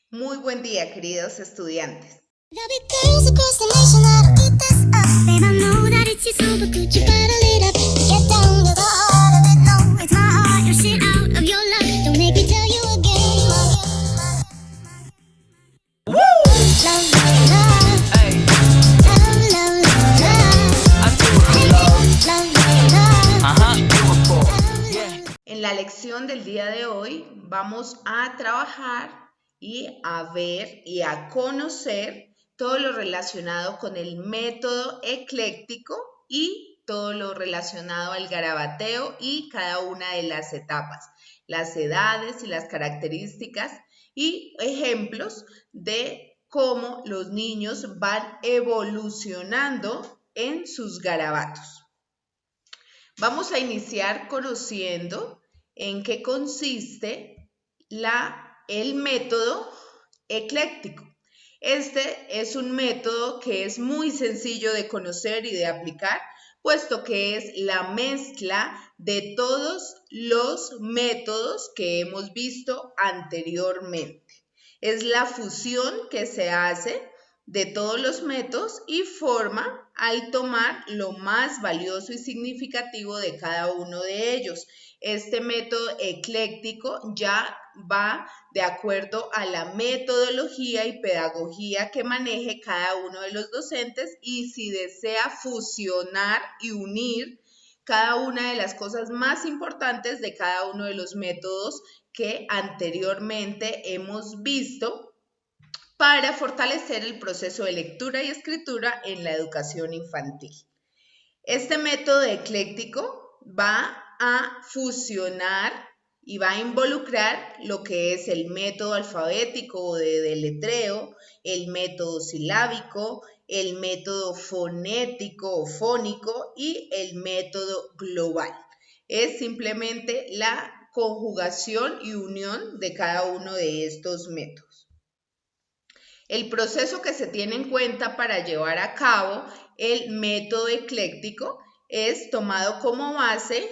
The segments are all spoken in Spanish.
Muy buen día, queridos estudiantes. There'll be girls across the nation that'll eat this up. Babe, I know that it's your soul, but could you bottle it up? Get down to the heart of it. No, it's my heart. You're shit out of your luck. Don't make me tell you again. Love, love, love. Love, love, love, love. Love, love, love. En la lección del día de hoy vamos a trabajar y a ver y a conocer todo lo relacionado con el método ecléctico y todo lo relacionado al garabateo y cada una de las etapas, las edades y las características y ejemplos de cómo los niños van evolucionando en sus garabatos. Vamos a iniciar conociendo en qué consiste el método ecléctico. Este es un método que es muy sencillo de conocer y de aplicar, puesto que es la mezcla de todos los métodos que hemos visto anteriormente. Es la fusión que se hace de todos los métodos y forma al tomar lo más valioso y significativo de cada uno de ellos. Este método ecléctico ya va de acuerdo a la metodología y pedagogía que maneje cada uno de los docentes y si desea fusionar y unir cada una de las cosas más importantes de cada uno de los métodos que anteriormente hemos visto para fortalecer el proceso de lectura y escritura en la educación infantil. Este método ecléctico va a fusionar y va a involucrar lo que es el método alfabético o de deletreo, el método silábico, el método fonético o fónico y el método global. Es simplemente la conjugación y unión de cada uno de estos métodos. El proceso que se tiene en cuenta para llevar a cabo el método ecléctico es tomado como base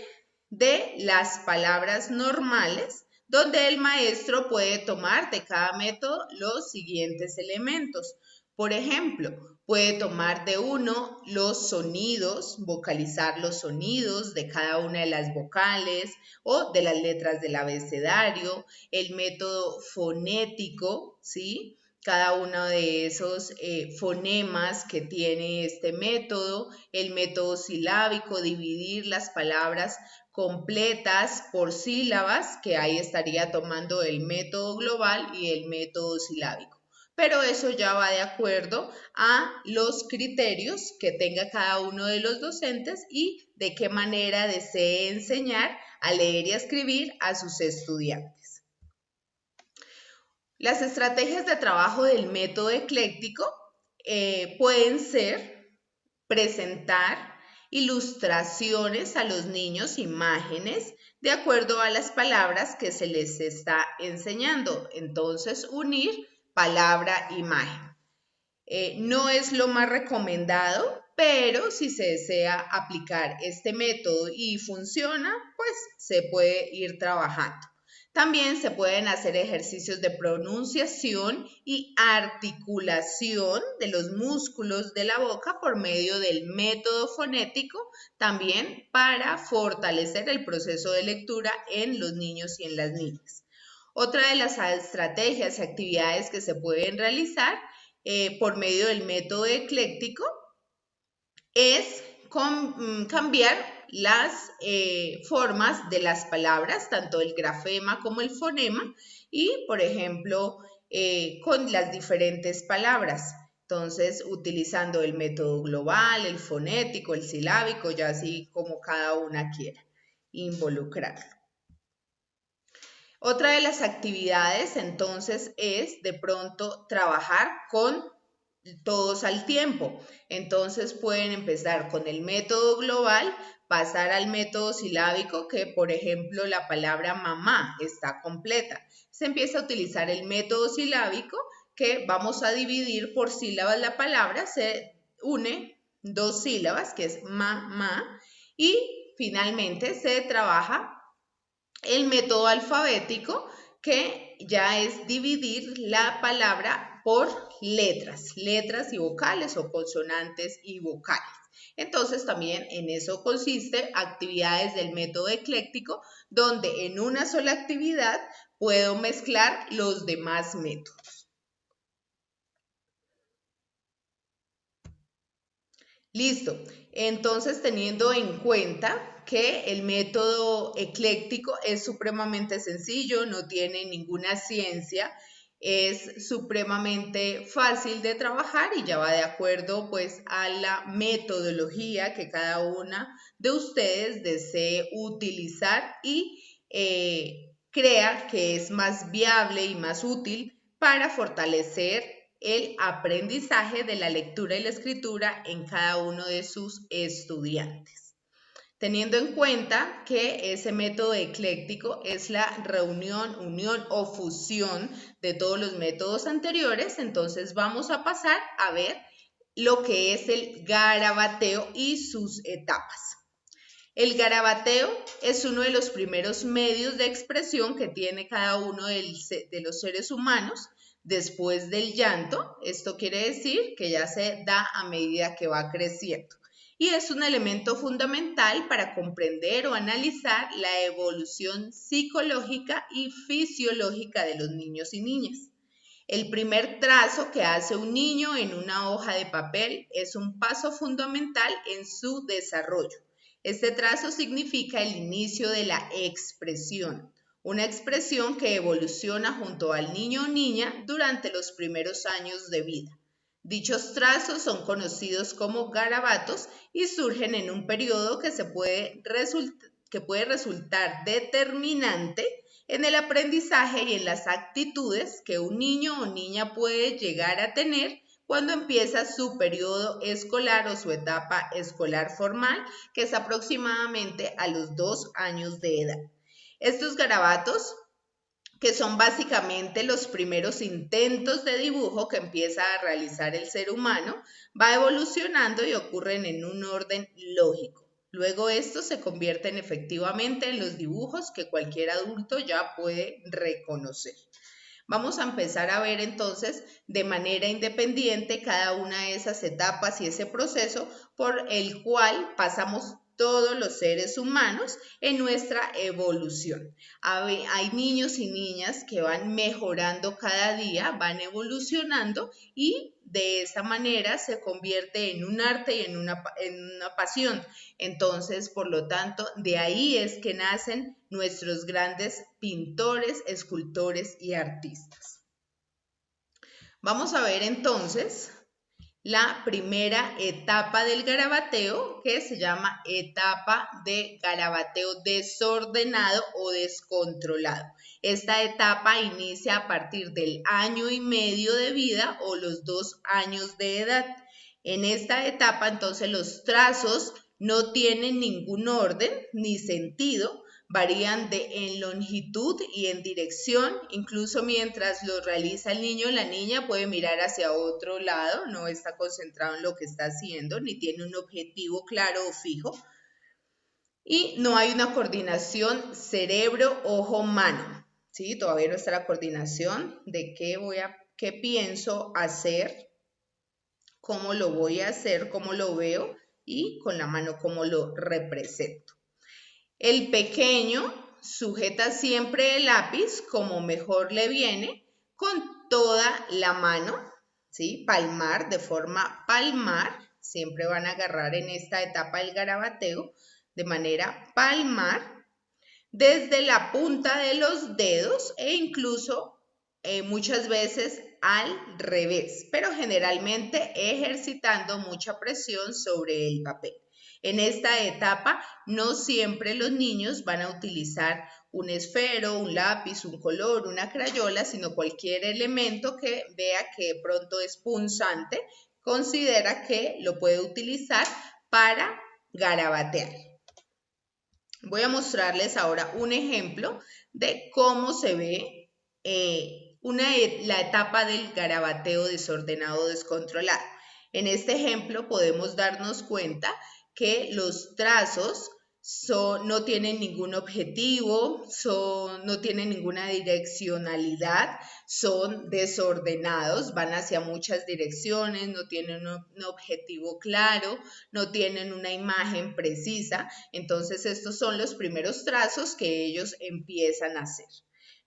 de las palabras normales, donde el maestro puede tomar de cada método los siguientes elementos. Por ejemplo, puede tomar de uno los sonidos, vocalizar los sonidos de cada una de las vocales o de las letras del abecedario, el método fonético, ¿sí? Cada uno de esos fonemas que tiene este método, el método silábico, dividir las palabras completas por sílabas, que ahí estaría tomando el método global y el método silábico. Pero eso ya va de acuerdo a los criterios que tenga cada uno de los docentes y de qué manera desee enseñar a leer y a escribir a sus estudiantes. Las estrategias de trabajo del método ecléctico pueden ser presentar ilustraciones a los niños, imágenes, de acuerdo a las palabras que se les está enseñando. Entonces, unir palabra-imagen. No es lo más recomendado, pero si se desea aplicar este método y funciona, pues se puede ir trabajando. También se pueden hacer ejercicios de pronunciación y articulación de los músculos de la boca por medio del método fonético, también para fortalecer el proceso de lectura en los niños y en las niñas. Otra de las estrategias y actividades que se pueden realizar por medio del método ecléctico es cambiar las formas de las palabras, tanto el grafema como el fonema, y por ejemplo, con las diferentes palabras. Entonces, utilizando el método global, el fonético, el silábico, ya así como cada una quiera involucrarlo. Otra de las actividades entonces es de pronto trabajar con todos al tiempo. Entonces pueden empezar con el método global, pasar al método silábico, que por ejemplo la palabra mamá está completa. Se empieza a utilizar el método silábico, que vamos a dividir por sílabas la palabra, se une dos sílabas, que es mamá, y finalmente se trabaja el método alfabético, que ya es dividir la palabra por letras y vocales o consonantes y vocales. Entonces también en eso consiste actividades del método ecléctico, donde en una sola actividad puedo mezclar los demás métodos. Listo. Entonces, teniendo en cuenta que el método ecléctico es supremamente sencillo, no tiene ninguna ciencia, es supremamente fácil de trabajar y ya va de acuerdo pues a la metodología que cada una de ustedes desee utilizar y crea que es más viable y más útil para fortalecer el aprendizaje de la lectura y la escritura en cada uno de sus estudiantes. Teniendo en cuenta que ese método ecléctico es la reunión, unión o fusión de todos los métodos anteriores, entonces vamos a pasar a ver lo que es el garabateo y sus etapas. El garabateo es uno de los primeros medios de expresión que tiene cada uno de los seres humanos después del llanto. Esto quiere decir que ya se da a medida que va creciendo. Y es un elemento fundamental para comprender o analizar la evolución psicológica y fisiológica de los niños y niñas. El primer trazo que hace un niño en una hoja de papel es un paso fundamental en su desarrollo. Este trazo significa el inicio de la expresión, una expresión que evoluciona junto al niño o niña durante los primeros años de vida. Dichos trazos son conocidos como garabatos y surgen en un periodo que puede resultar determinante en el aprendizaje y en las actitudes que un niño o niña puede llegar a tener cuando empieza su periodo escolar o su etapa escolar formal, que es aproximadamente a los 2 años de edad. Estos garabatos, que son básicamente los primeros intentos de dibujo que empieza a realizar el ser humano, va evolucionando y ocurren en un orden lógico. Luego estos se convierten efectivamente en los dibujos que cualquier adulto ya puede reconocer. Vamos a empezar a ver entonces de manera independiente cada una de esas etapas y ese proceso por el cual pasamos todos los seres humanos en nuestra evolución. Hay niños y niñas que van mejorando cada día, van evolucionando y de esa manera se convierte en un arte y en una pasión. Entonces, por lo tanto, de ahí es que nacen nuestros grandes pintores, escultores y artistas. Vamos a ver entonces la primera etapa del garabateo, que se llama etapa de garabateo desordenado o descontrolado. Esta etapa inicia a partir del 1 año y medio de vida o los 2 años de edad. En esta etapa, entonces, los trazos no tienen ningún orden ni sentido, varían en longitud y en dirección, incluso mientras lo realiza el niño o la niña puede mirar hacia otro lado, no está concentrado en lo que está haciendo, ni tiene un objetivo claro o fijo. Y no hay una coordinación cerebro-ojo-mano, ¿sí? Todavía no está la coordinación de qué pienso hacer, cómo lo voy a hacer, cómo lo veo y con la mano cómo lo represento. El pequeño sujeta siempre el lápiz como mejor le viene con toda la mano, ¿sí? Palmar, de forma palmar, siempre van a agarrar en esta etapa del garabateo de manera palmar, desde la punta de los dedos e incluso muchas veces al revés, pero generalmente ejercitando mucha presión sobre el papel. En esta etapa no siempre los niños van a utilizar un esfero, un lápiz, un color, una crayola, sino cualquier elemento que vea que de pronto es punzante, considera que lo puede utilizar para garabatear. Voy a mostrarles ahora un ejemplo de cómo se ve la etapa del garabateo desordenado o descontrolado. En este ejemplo podemos darnos cuenta que los trazos no tienen ningún objetivo, no tienen ninguna direccionalidad, son desordenados, van hacia muchas direcciones, no tienen un objetivo claro, no tienen una imagen precisa. Entonces estos son los primeros trazos que ellos empiezan a hacer.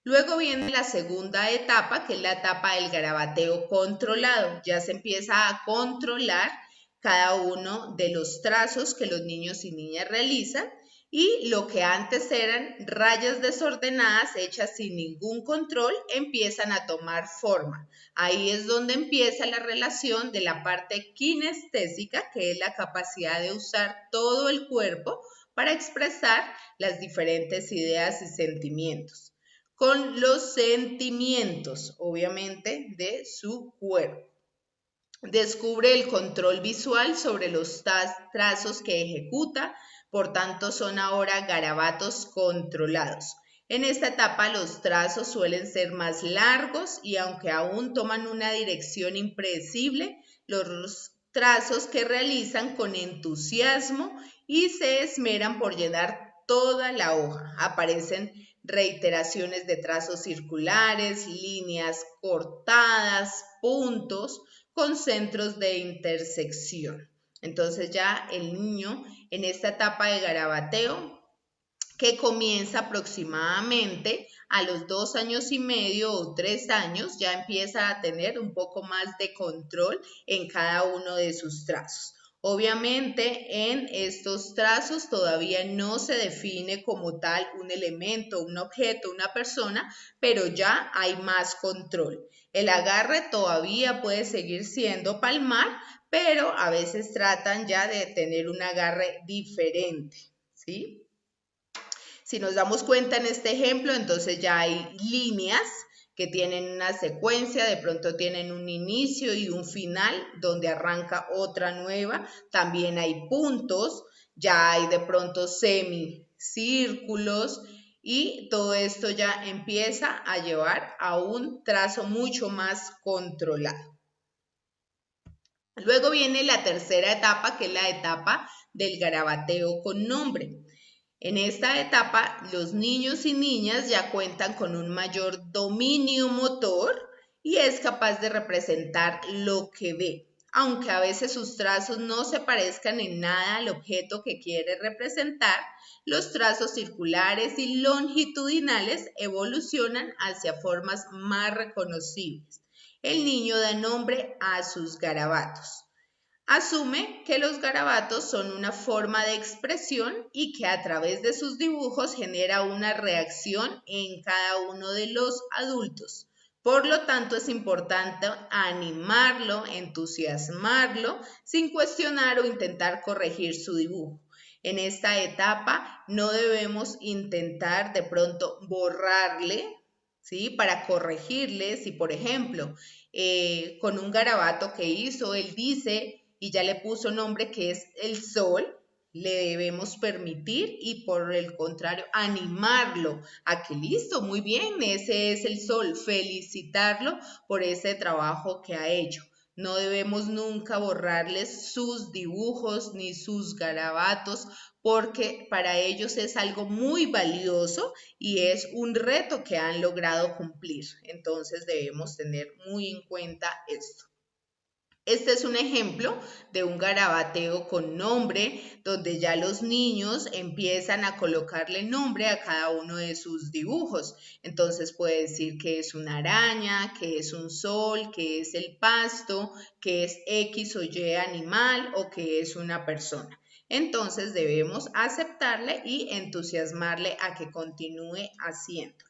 Luego viene la segunda etapa, que es la etapa del garabateo controlado. Ya se empieza a controlar cada uno de los trazos que los niños y niñas realizan, y lo que antes eran rayas desordenadas hechas sin ningún control empiezan a tomar forma. Ahí es donde empieza la relación de la parte kinestésica, que es la capacidad de usar todo el cuerpo para expresar las diferentes ideas y sentimientos, con los sentimientos, obviamente, de su cuerpo. Descubre el control visual sobre los trazos que ejecuta, por tanto son ahora garabatos controlados. En esta etapa los trazos suelen ser más largos y aunque aún toman una dirección impredecible, los trazos que realizan con entusiasmo y se esmeran por llenar toda la hoja. Aparecen reiteraciones de trazos circulares, líneas cortadas, puntos, con centros de intersección. Entonces ya el niño en esta etapa de garabateo, que comienza aproximadamente a los 2 años y medio o 3 años, ya empieza a tener un poco más de control en cada uno de sus trazos. Obviamente en estos trazos todavía no se define como tal un elemento, un objeto, una persona, pero ya hay más control. El agarre todavía puede seguir siendo palmar, pero a veces tratan ya de tener un agarre diferente, ¿sí? Si nos damos cuenta en este ejemplo, entonces ya hay líneas que tienen una secuencia, de pronto tienen un inicio y un final donde arranca otra nueva. También hay puntos, ya hay de pronto semicírculos y todo esto ya empieza a llevar a un trazo mucho más controlado. Luego viene la tercera etapa, que es la etapa del garabateo con nombre. En esta etapa, los niños y niñas ya cuentan con un mayor dominio motor y es capaz de representar lo que ve, aunque a veces sus trazos no se parezcan en nada al objeto que quiere representar. Los trazos circulares y longitudinales evolucionan hacia formas más reconocibles. El niño da nombre a sus garabatos. Asume que los garabatos son una forma de expresión y que a través de sus dibujos genera una reacción en cada uno de los adultos. Por lo tanto, es importante animarlo, entusiasmarlo, sin cuestionar o intentar corregir su dibujo. En esta etapa no debemos intentar de pronto borrarle, ¿sí? Para corregirle, si por ejemplo, con un garabato que hizo, él dice y ya le puso nombre que es el sol, le debemos permitir y por el contrario animarlo a que listo, muy bien, ese es el sol, felicitarlo por ese trabajo que ha hecho. No debemos nunca borrarles sus dibujos ni sus garabatos porque para ellos es algo muy valioso y es un reto que han logrado cumplir. Entonces debemos tener muy en cuenta esto. Este es un ejemplo de un garabateo con nombre, donde ya los niños empiezan a colocarle nombre a cada uno de sus dibujos. Entonces puede decir que es una araña, que es un sol, que es el pasto, que es X o Y animal o que es una persona. Entonces debemos aceptarle y entusiasmarle a que continúe haciendo.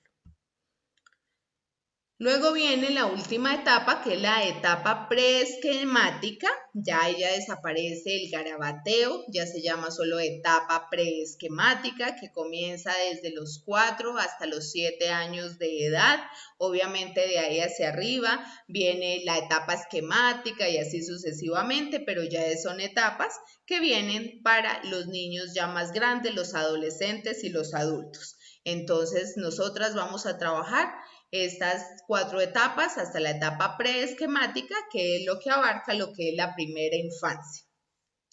Luego viene la última etapa, que es la etapa preesquemática. Ya desaparece el garabateo, ya se llama solo etapa preesquemática, que comienza desde los 4 hasta los 7 años de edad. Obviamente de ahí hacia arriba viene la etapa esquemática y así sucesivamente, pero ya son etapas que vienen para los niños ya más grandes, los adolescentes y los adultos. Entonces nosotras vamos a trabajar estas 4 etapas hasta la etapa preesquemática, que es lo que abarca lo que es la primera infancia.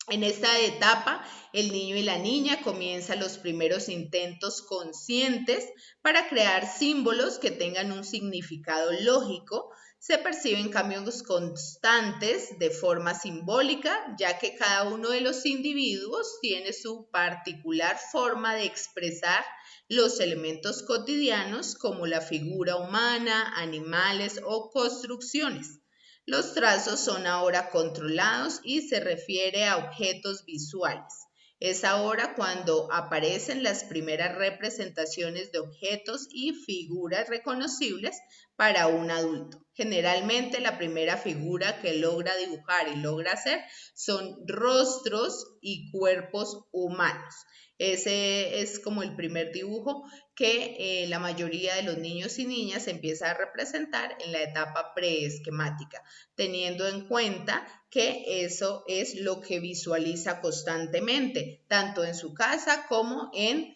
En esta etapa, el niño y la niña comienzan los primeros intentos conscientes para crear símbolos que tengan un significado lógico. Se perciben cambios constantes de forma simbólica, ya que cada uno de los individuos tiene su particular forma de expresar los elementos cotidianos como la figura humana, animales o construcciones. Los trazos son ahora controlados y se refiere a objetos visuales. Es ahora cuando aparecen las primeras representaciones de objetos y figuras reconocibles para un adulto. Generalmente la primera figura que logra dibujar y logra hacer son rostros y cuerpos humanos. Ese es como el primer dibujo que la mayoría de los niños y niñas empieza a representar en la etapa preesquemática, teniendo en cuenta que eso es lo que visualiza constantemente, tanto en su casa como en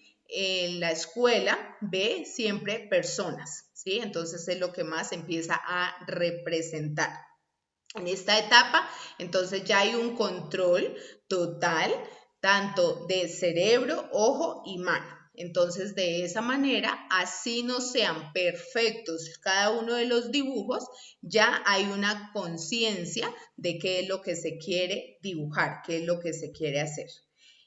la escuela, ve siempre personas, ¿sí? Entonces es lo que más empieza a representar. En esta etapa, entonces ya hay un control total, tanto de cerebro, ojo y mano. Entonces, de esa manera, así no sean perfectos cada uno de los dibujos, ya hay una conciencia de qué es lo que se quiere dibujar, qué es lo que se quiere hacer.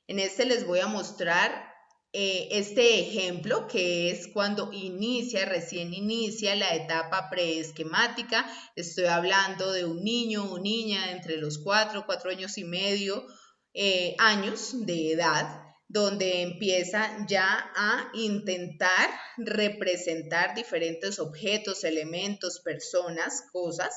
En este les voy a mostrar este ejemplo, que es cuando recién inicia la etapa preesquemática. Estoy hablando de un niño o niña entre los 4 años y medio años de edad, donde empieza ya a intentar representar diferentes objetos, elementos, personas, cosas.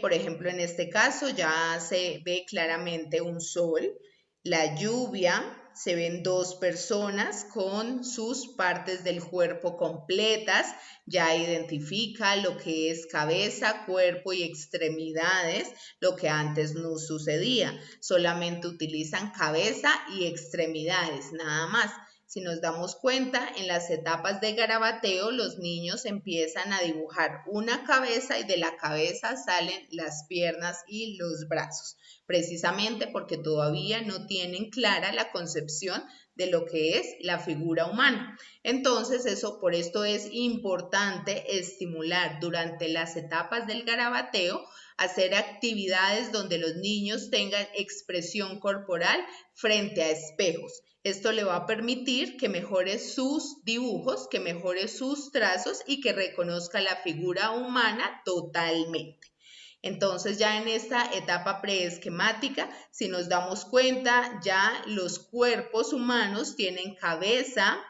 Por ejemplo, en este caso ya se ve claramente un sol, la lluvia, se ven dos personas con sus partes del cuerpo completas, ya identifica lo que es cabeza, cuerpo y extremidades, lo que antes no sucedía, solamente utilizan cabeza y extremidades, nada más. Si nos damos cuenta, en las etapas de garabateo, los niños empiezan a dibujar una cabeza y de la cabeza salen las piernas y los brazos, precisamente porque todavía no tienen clara la concepción de lo que es la figura humana. Entonces, por esto es importante estimular durante las etapas del garabateo, hacer actividades donde los niños tengan expresión corporal frente a espejos. Esto le va a permitir que mejore sus dibujos, que mejore sus trazos y que reconozca la figura humana totalmente. Entonces ya en esta etapa preesquemática, si nos damos cuenta, ya los cuerpos humanos tienen cabeza,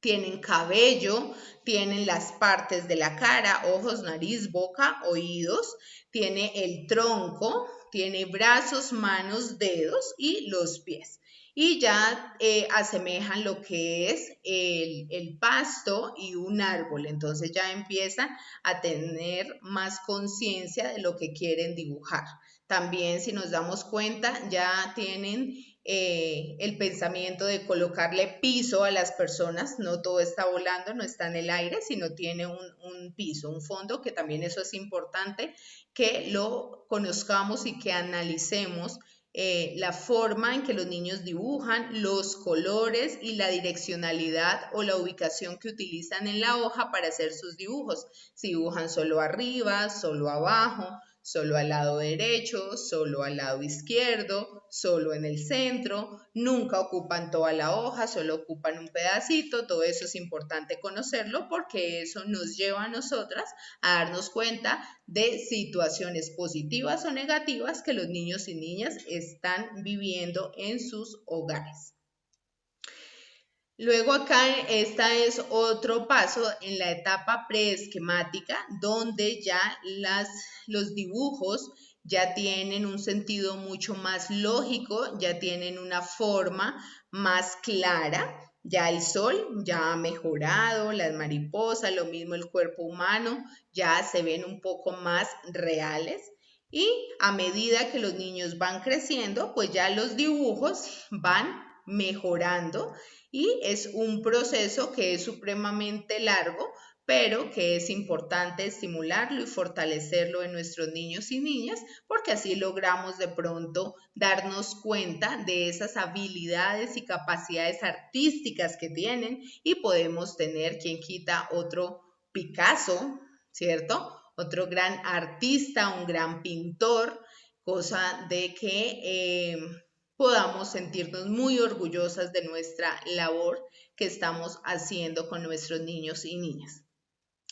tienen cabello, tienen las partes de la cara, ojos, nariz, boca, oídos, tiene el tronco, tiene brazos, manos, dedos y los pies. Y ya asemejan lo que es el pasto y un árbol. Entonces ya empiezan a tener más conciencia de lo que quieren dibujar. También, si nos damos cuenta, ya tienen el pensamiento de colocarle piso a las personas. No todo está volando, no está en el aire, sino tiene un piso, un fondo, que también eso es importante que lo conozcamos y que analicemos la forma en que los niños dibujan, los colores y la direccionalidad o la ubicación que utilizan en la hoja para hacer sus dibujos. Si dibujan solo arriba, solo abajo, solo al lado derecho, solo al lado izquierdo, solo en el centro, nunca ocupan toda la hoja, solo ocupan un pedacito. Todo eso es importante conocerlo porque eso nos lleva a nosotras a darnos cuenta de situaciones positivas o negativas que los niños y niñas están viviendo en sus hogares. Luego acá es otro paso en la etapa preesquemática, donde ya los dibujos ya tienen un sentido mucho más lógico, ya tienen una forma más clara. Ya el sol ya ha mejorado, las mariposas, lo mismo el cuerpo humano, ya se ven un poco más reales. Y a medida que los niños van creciendo, pues ya los dibujos van mejorando y es un proceso que es supremamente largo pero que es importante estimularlo y fortalecerlo en nuestros niños y niñas, porque así logramos de pronto darnos cuenta de esas habilidades y capacidades artísticas que tienen y podemos tener, quien quita, otro Picasso, ¿cierto? Otro gran artista, un gran pintor, cosa de que podamos sentirnos muy orgullosas de nuestra labor que estamos haciendo con nuestros niños y niñas.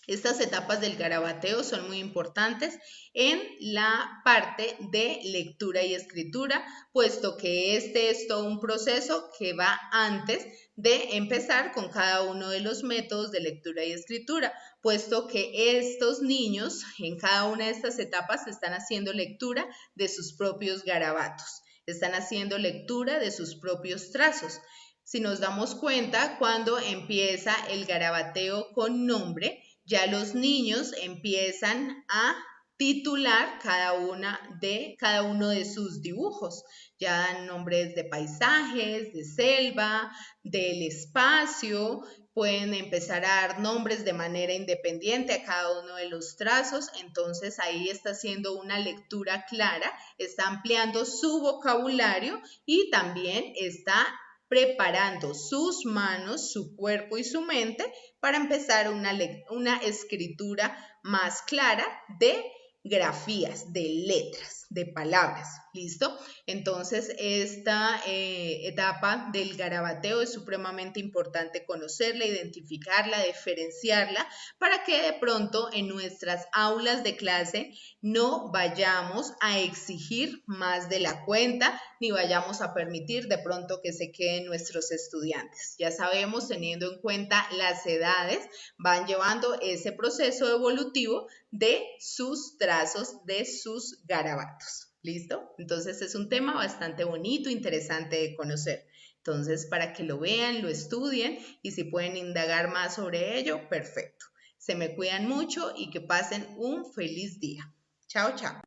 Estas etapas del garabateo son muy importantes en la parte de lectura y escritura, puesto que este es todo un proceso que va antes de empezar con cada uno de los métodos de lectura y escritura, puesto que estos niños en cada una de estas etapas están haciendo lectura de sus propios garabatos, están haciendo lectura de sus propios trazos. Si nos damos cuenta, cuando empieza el garabateo con nombre, ya los niños empiezan a titular cada uno de sus dibujos. Ya dan nombres de paisajes, de selva, del espacio, pueden empezar a dar nombres de manera independiente a cada uno de los trazos, entonces ahí está haciendo una lectura clara, está ampliando su vocabulario y también está preparando sus manos, su cuerpo y su mente para empezar una escritura más clara de grafías, de letras, de palabras. ¿Listo? Entonces, esta etapa del garabateo es supremamente importante conocerla, identificarla, diferenciarla, para que de pronto en nuestras aulas de clase no vayamos a exigir más de la cuenta, ni vayamos a permitir de pronto que se queden nuestros estudiantes. Ya sabemos, teniendo en cuenta las edades, van llevando ese proceso evolutivo de sus trazos, de sus garabatos. ¿Listo? Entonces es un tema bastante bonito, interesante de conocer. Entonces, para que lo vean, lo estudien y si pueden indagar más sobre ello, perfecto. Se me cuidan mucho y que pasen un feliz día. Chao, chao.